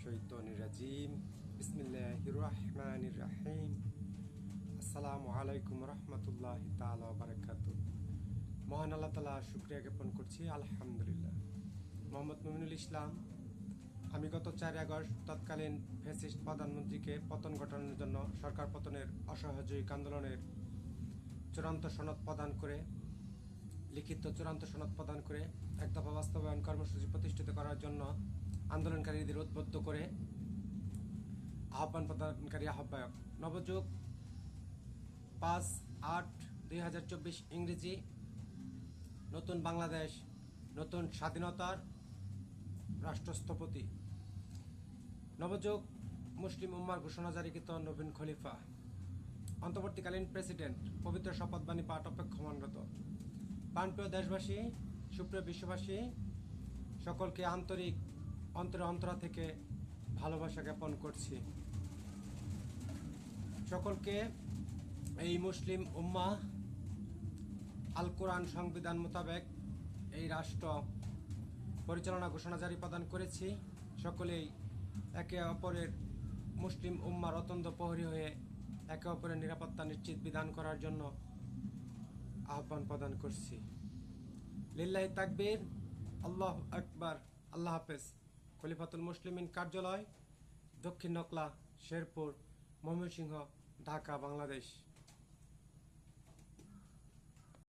শাইতানির রাজিম বিসমিল্লাহির রহমানির রহিম আসসালামু আলাইকুম রহমতুল্লাহি তাআলা ওয়া বারাকাতুহু। মহান আল্লাহ তাআলা শুকরিয়া জ্ঞাপন করছি, আলহামদুলিল্লাহ। মোহাম্মদ মুমিনুল ইসলাম। আমি গত 4 আগস্ট তৎকালীন ফ্যাসিস্ট প্রধানমন্ত্রীকে পতন ঘটানোর জন্য সরকার পতনের অসহযোগী আন্দোলনের লিখিত চূড়ান্ত সনদ প্রদান করে এক দফা বাস্তবায়ন কর্মসূচি প্রতিষ্ঠিত করার জন্য আন্দোলনকারীদের উদ্বুদ্ধ করে আহ্বান প্রদানকারী আহ্বায়ক। নবযুগ 5/8/2024 ইংরেজি। নতুন বাংলাদেশ, নতুন স্বাধীনতার রাষ্ট্রস্থপতি। নবযুগ মুসলিম উম্মার ঘোষণা জারিকৃত নবীন খলিফা, অন্তর্বর্তীকালীন প্রেসিডেন্ট পবিত্র শপথবাণী পাঠ অপেক্ষমানরত। প্রাণপ্রিয় দেশবাসী, সুপ্রিয় বিশ্ববাসী, সকলকে আন্তরিক অন্তরা থেকে ভালোবাসা জ্ঞাপন করছি। সকলকে এই মুসলিম উম্মাহ আল কোরআন সংবিধান মোতাবেক এই রাষ্ট্র পরিচালনা ঘোষণা জারি প্রদান করেছি। সকলেই একে অপরের মুসলিম উম্মার অতন্দ্র প্রহরী হয়ে একে অপরের নিরাপত্তা নিশ্চিত বিধান করার জন্য আহ্বান প্রদান করছি। লিল্লাহি তাকবীর, আল্লাহু আকবার, আল্লাহ হাফেজ। খলিফাতুল মুসলিমিন কার্যালয়, দক্ষিণ নকলা, শেরপুর, ময়মনসিংহ, ঢাকা, বাংলাদেশ।